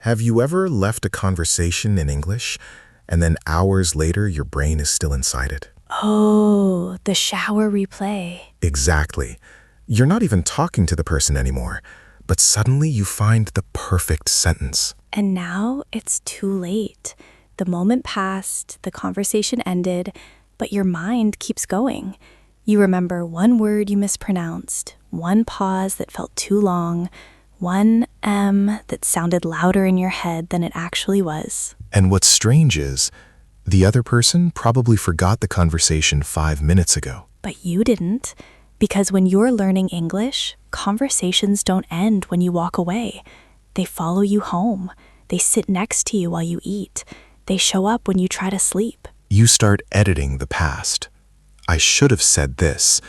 Have you ever left a conversation in English, and then hours later your brain is still inside it? Oh, the shower replay. Exactly. You're not even talking to the person anymore, but suddenly you find the perfect sentence. And now it's too late. The moment passed, the conversation ended, but your mind keeps going. You remember one word you mispronounced, one pause that felt too long, one M that sounded louder in your head than it actually was. And what's strange is, the other person probably forgot the conversation 5 minutes ago. But you didn't, because when you're learning English, conversations don't end when you walk away. They follow you home. They sit next to you while you eat. They show up when you try to sleep. You start editing the past. I should have said this.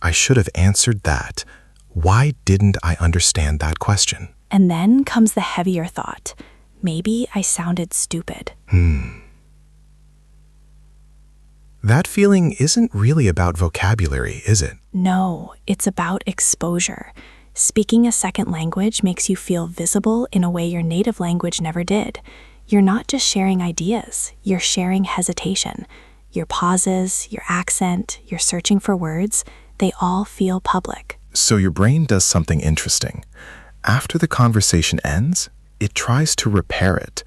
I should have answered that. Why didn't I understand that question? And then comes the heavier thought. Maybe I sounded stupid. That feeling isn't really about vocabulary, is it? No, it's about exposure. Speaking a second language makes you feel visible in a way your native language never did. You're not just sharing ideas, you're sharing hesitation. Your pauses, your accent, your searching for words, they all feel public. So your brain does something interesting. After the conversation ends, it tries to repair it.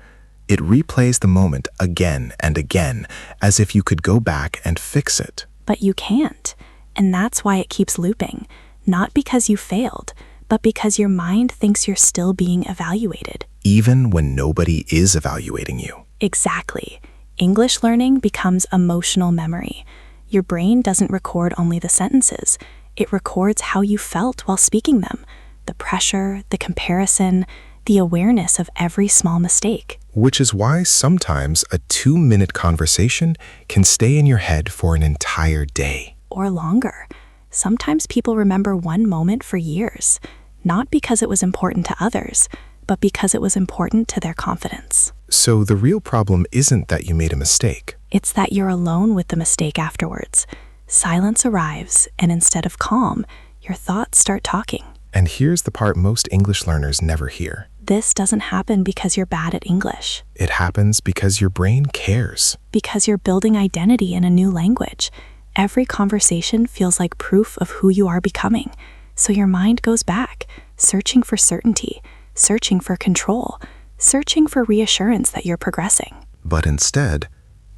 It replays the moment again and again, as if you could go back and fix it. But you can't, and that's why it keeps looping. Not because you failed, but because your mind thinks you're still being evaluated. Even when nobody is evaluating you. Exactly. English learning becomes emotional memory. Your brain doesn't record only the sentences. It records how you felt while speaking them. The pressure, the comparison, the awareness of every small mistake. Which is why sometimes a 2-minute conversation can stay in your head for an entire day. Or longer. Sometimes people remember one moment for years, not because it was important to others, but because it was important to their confidence. So the real problem isn't that you made a mistake. It's that you're alone with the mistake afterwards. Silence arrives, and instead of calm, your thoughts start talking. And here's the part most English learners never hear. This doesn't happen because you're bad at English. It happens because your brain cares. Because you're building identity in a new language. Every conversation feels like proof of who you are becoming. So your mind goes back, searching for certainty, searching for control, searching for reassurance that you're progressing. But instead,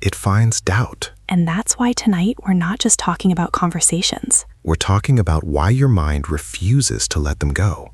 it finds doubt. And that's why tonight we're not just talking about conversations. We're talking about why your mind refuses to let them go,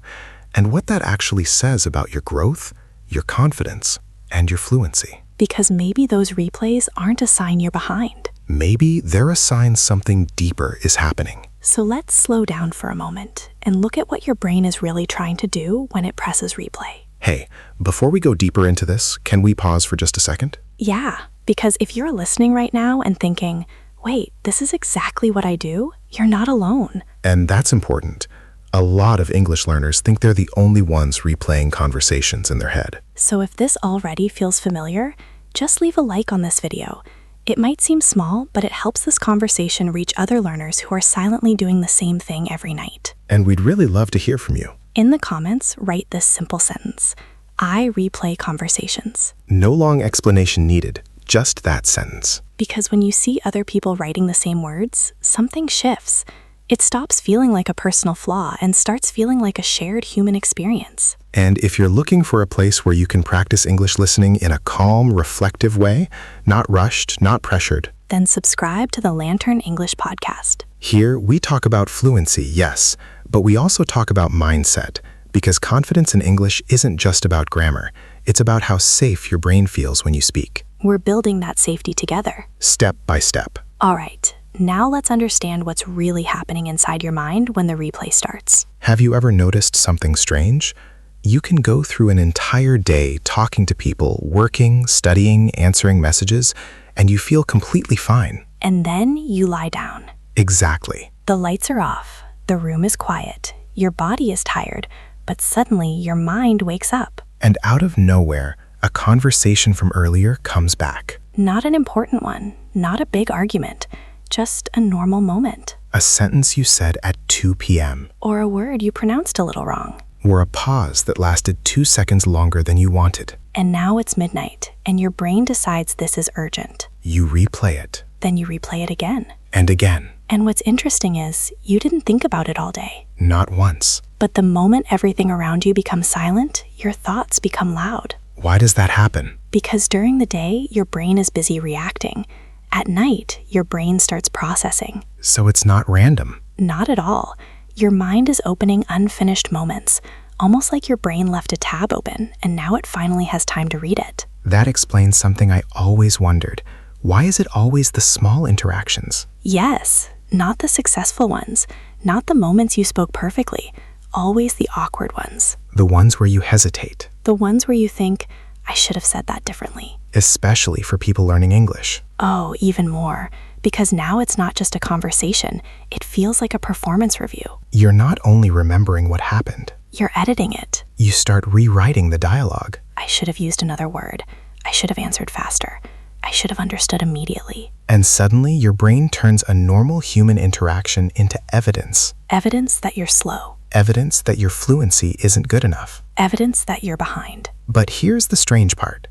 and what that actually says about your growth, your confidence, and your fluency. Because maybe those replays aren't a sign you're behind. Maybe they're a sign something deeper is happening. So let's slow down for a moment and look at what your brain is really trying to do when it presses replay. Hey, before we go deeper into this, can we pause for just a second? Yeah, because if you're listening right now and thinking, wait, this is exactly what I do, you're not alone. And that's important. A lot of English learners think they're the only ones replaying conversations in their head. So if this already feels familiar, just leave a like on this video. It might seem small, but it helps this conversation reach other learners who are silently doing the same thing every night. And we'd really love to hear from you. In the comments, write this simple sentence. I replay conversations. No long explanation needed, just that sentence. Because when you see other people writing the same words, something shifts. It stops feeling like a personal flaw and starts feeling like a shared human experience. And if you're looking for a place where you can practice English listening in a calm, reflective way, not rushed, not pressured, then subscribe to the Lantern English podcast. Here, we talk about fluency, yes, but we also talk about mindset, because confidence in English isn't just about grammar. It's about how safe your brain feels when you speak. We're building that safety together. Step by step. All right. Now let's understand what's really happening inside your mind when the replay starts. Have you ever noticed something strange? You can go through an entire day talking to people, working, studying, answering messages, and you feel completely fine. And then you lie down. Exactly. The lights are off. The room is quiet. Your body is tired, but suddenly your mind wakes up. And out of nowhere, a conversation from earlier comes back. Not an important one, not a big argument. Just a normal moment. A sentence you said at 2 p.m. Or a word you pronounced a little wrong. Or a pause that lasted 2 seconds longer than you wanted. And now it's midnight, and your brain decides this is urgent. You replay it. Then you replay it again. And again. And what's interesting is, you didn't think about it all day. Not once. But the moment everything around you becomes silent, your thoughts become loud. Why does that happen? Because during the day, your brain is busy reacting. At night, your brain starts processing. So it's not random. Not at all. Your mind is opening unfinished moments, almost like your brain left a tab open, and now it finally has time to read it. That explains something I always wondered. Why is it always the small interactions? Yes, not the successful ones, not the moments you spoke perfectly, always the awkward ones. The ones where you hesitate. The ones where you think, I should have said that differently. Especially for people learning English. Oh, even more. Because now it's not just a conversation, it feels like a performance review. You're not only remembering what happened. You're editing it. You start rewriting the dialogue. I should have used another word. I should have answered faster. I should have understood immediately. And suddenly your brain turns a normal human interaction into evidence. Evidence that you're slow. Evidence that your fluency isn't good enough. Evidence that you're behind. But here's the strange part.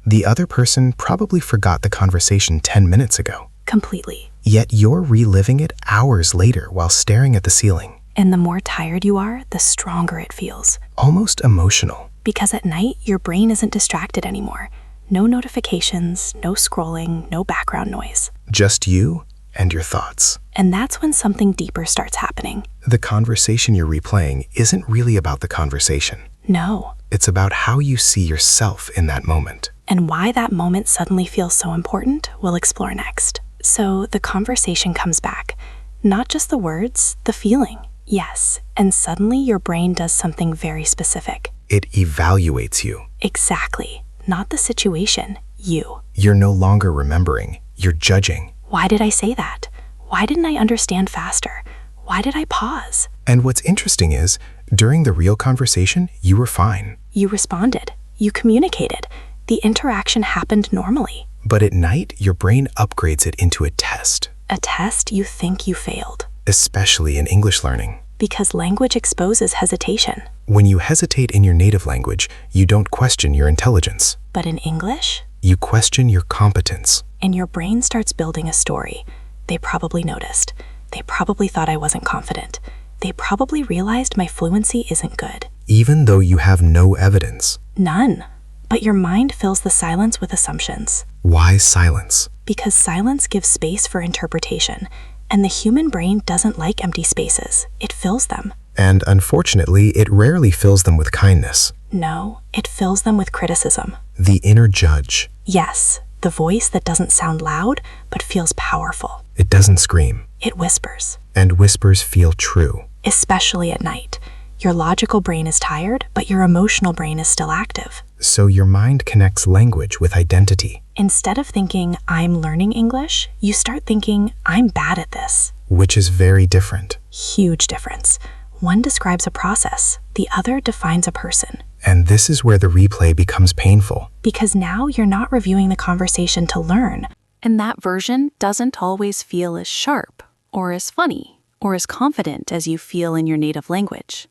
The other person probably forgot the conversation 10 minutes ago. Completely. Yet you're reliving it hours later while staring at the ceiling. And the more tired you are, the stronger it feels. Almost emotional. Because at night, your brain isn't distracted anymore. No notifications, no scrolling, no background noise. Just you and your thoughts. And that's when something deeper starts happening. The conversation you're replaying isn't really about the conversation. No. It's about how you see yourself in that moment. And why that moment suddenly feels so important, we'll explore next. So the conversation comes back. Not just the words, the feeling. Yes, and suddenly your brain does something very specific. It evaluates you. Exactly. Not the situation, you. You're no longer remembering, you're judging. Why did I say that? Why didn't I understand faster? Why did I pause? And what's interesting is, during the real conversation, you were fine. You responded. You communicated. The interaction happened normally. But at night, your brain upgrades it into a test. A test you think you failed. Especially in English learning. Because language exposes hesitation. When you hesitate in your native language, you don't question your intelligence. But in English? You question your competence. And your brain starts building a story. They probably noticed. They probably thought I wasn't confident. They probably realized my fluency isn't good. Even though you have no evidence. None. But your mind fills the silence with assumptions. Why silence? Because silence gives space for interpretation. And the human brain doesn't like empty spaces. It fills them. And unfortunately, it rarely fills them with kindness. No, it fills them with criticism. The inner judge. Yes, the voice that doesn't sound loud, but feels powerful. It doesn't scream. It whispers. And whispers feel true. Especially at night. Your logical brain is tired, but your emotional brain is still active. So your mind connects language with identity. Instead of thinking, I'm learning English, you start thinking, I'm bad at this. Which is very different. Huge difference. One describes a process, the other defines a person. And this is where the replay becomes painful. Because now you're not reviewing the conversation to learn. And that version doesn't always feel as sharp, or as funny, or as confident as you feel in your native language.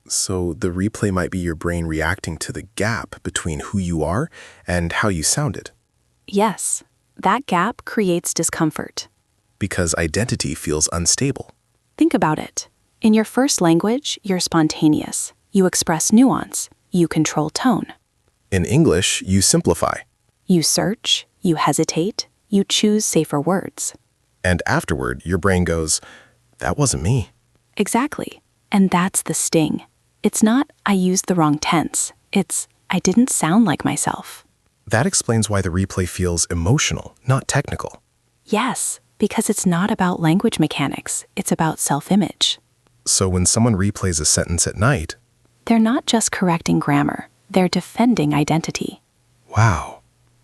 So the replay might be your brain reacting to the gap between who you are and how you sounded. Yes, that gap creates discomfort. Because identity feels unstable. Think about it. In your first language, you're spontaneous. You express nuance. You control tone. In English, you simplify. You search. You hesitate. You choose safer words. And afterward, your brain goes, that wasn't me. Exactly. And that's the sting. It's not, I used the wrong tense. It's, I didn't sound like myself. That explains why the replay feels emotional, not technical. Yes, because it's not about language mechanics. It's about self-image. So when someone replays a sentence at night, they're not just correcting grammar. They're defending identity. Wow.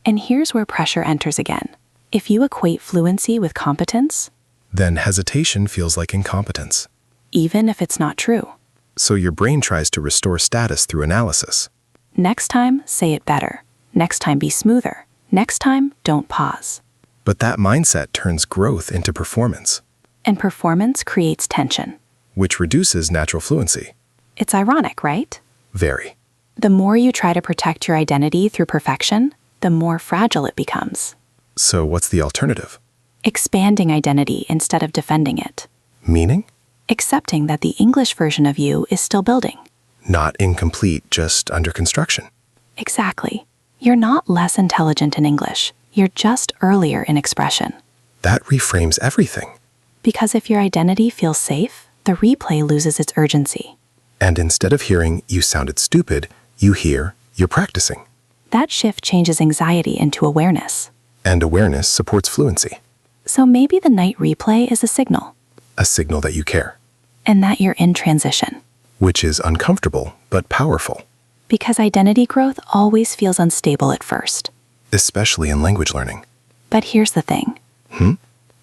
And here's where pressure enters again. If you equate fluency with competence, then hesitation feels like incompetence. Even if it's not true. So your brain tries to restore status through analysis. Next time, say it better. Next time, be smoother. Next time, don't pause. But that mindset turns growth into performance. And performance creates tension. Which reduces natural fluency. It's ironic, right? Very. The more you try to protect your identity through perfection, the more fragile it becomes. So what's the alternative? Expanding identity instead of defending it. Meaning? Accepting that the English version of you is still building. Not incomplete, just under construction. Exactly. You're not less intelligent in English. You're just earlier in expression. That reframes everything. Because if your identity feels safe, the replay loses its urgency. And instead of hearing, "you sounded stupid," you hear, "you're practicing." That shift changes anxiety into awareness. And awareness supports fluency. So maybe the night replay is a signal, A signal that you care. and that you're in transition. Which is uncomfortable, but powerful. Because identity growth always feels unstable at first. Especially in language learning. But here's the thing.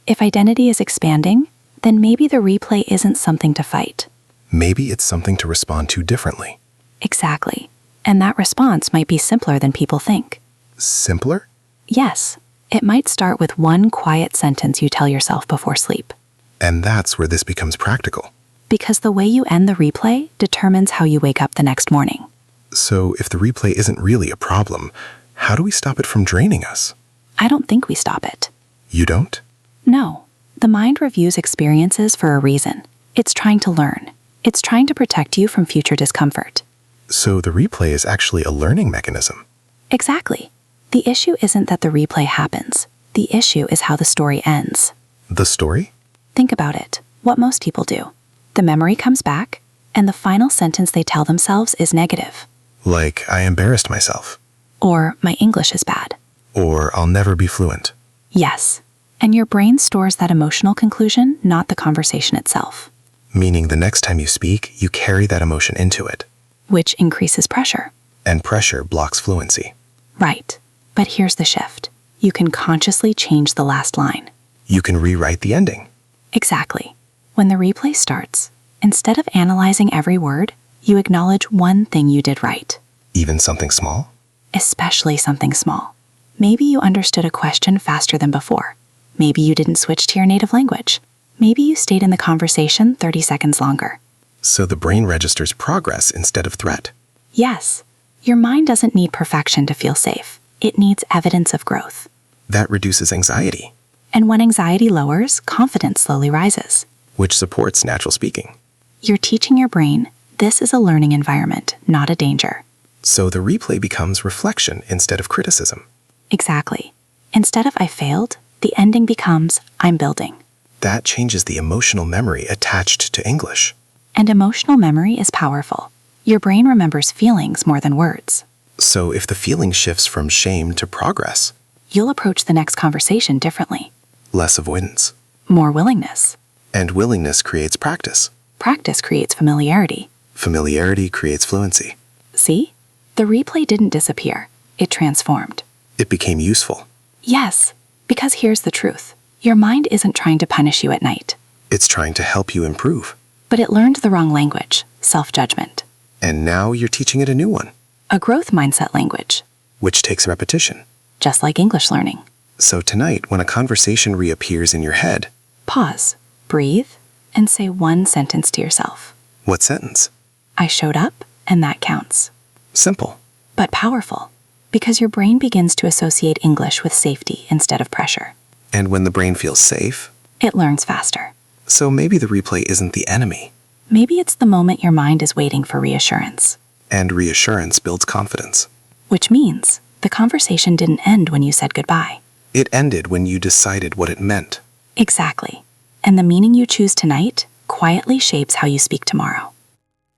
If identity is expanding, then maybe the replay isn't something to fight. Maybe it's something to respond to differently. Exactly. And that response might be simpler than people think. Simpler? Yes, it might start with one quiet sentence you tell yourself before sleep. And that's where this becomes practical. Because the way you end the replay determines how you wake up the next morning. So if the replay isn't really a problem, how do we stop it from draining us? I don't think we stop it. You don't? No. The mind reviews experiences for a reason. It's trying to learn. It's trying to protect you from future discomfort. So the replay is actually a learning mechanism. Exactly. The issue isn't that the replay happens. The issue is how the story ends. The story? Think about it. What most people do. The memory comes back, and the final sentence they tell themselves is negative. Like, "I embarrassed myself." Or, "My English is bad." Or, "I'll never be fluent." Yes. And your brain stores that emotional conclusion, not the conversation itself. Meaning the next time you speak, you carry that emotion into it. Which increases pressure. And pressure blocks fluency. Right. But here's the shift. You can consciously change the last line. You can rewrite the ending. Exactly. When the replay starts, instead of analyzing every word, you acknowledge one thing you did right. Even something small? Especially something small. Maybe you understood a question faster than before. Maybe you didn't switch to your native language. Maybe you stayed in the conversation 30 seconds longer. So the brain registers progress instead of threat. Yes. Your mind doesn't need perfection to feel safe. It needs evidence of growth. That reduces anxiety, And when anxiety lowers, confidence slowly rises. which supports natural speaking. You're teaching your brain, this is a learning environment, not a danger. So the replay becomes reflection instead of criticism. Exactly. Instead of "I failed," the ending becomes "I'm building." That changes the emotional memory attached to English. And emotional memory is powerful. Your brain remembers feelings more than words. So if the feeling shifts from shame to progress, You'll approach the next conversation differently. less avoidance. More willingness. And willingness creates practice. Practice creates familiarity. Familiarity creates fluency. See? The replay didn't disappear. It transformed. It became useful. Yes, because here's the truth. Your mind isn't trying to punish you at night. It's trying to help you improve. But it learned the wrong language, self-judgment. And now you're teaching it a new one, A growth mindset language, which takes repetition. just like English learning. So tonight, when a conversation reappears in your head, Pause, breathe, and say one sentence to yourself. what sentence? I showed up, and that counts. Simple. But powerful, because your brain begins to associate English with safety instead of pressure. And when the brain feels safe, It learns faster. so maybe the replay isn't the enemy. Maybe it's the moment your mind is waiting for reassurance. And reassurance builds confidence. Which means the conversation didn't end when you said goodbye. It ended when you decided what it meant. Exactly. And the meaning you choose tonight quietly shapes how you speak tomorrow.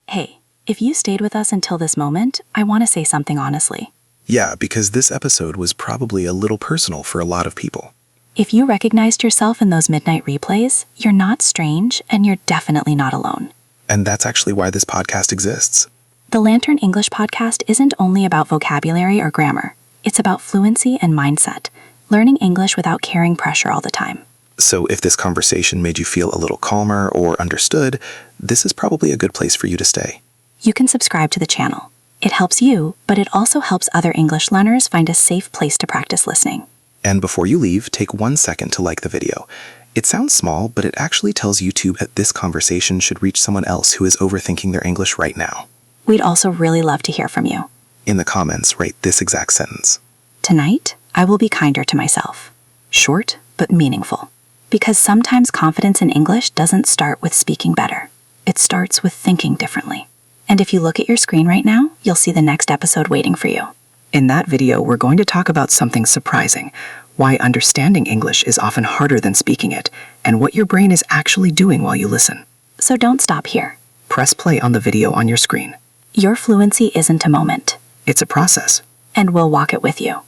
Hey, if you stayed with us until this moment, I want to say something honestly. Yeah, because this episode was probably a little personal for a lot of people. If you recognized yourself in those midnight replays, you're not strange and you're definitely not alone. And that's actually why this podcast exists. The Lantern English podcast isn't only about vocabulary or grammar. It's about fluency and mindset, learning English without carrying pressure all the time. So if this conversation made you feel a little calmer or understood, this is probably a good place for you to stay. You can subscribe to the channel. It helps you, but it also helps other English learners find a safe place to practice listening. And before you leave, take 1 second to like the video. It sounds small, but it actually tells YouTube that this conversation should reach someone else who is overthinking their English right now. We'd also really love to hear from you. In the comments, write this exact sentence. Tonight, I will be kinder to myself. Short, but meaningful. Because sometimes confidence in English doesn't start with speaking better. It starts with thinking differently. And if you look at your screen right now, you'll see the next episode waiting for you. In that video, we're going to talk about something surprising, why understanding English is often harder than speaking it, and what your brain is actually doing while you listen. So don't stop here. Press play on the video on your screen. Your fluency isn't a moment, It's a process. and we'll walk it with you.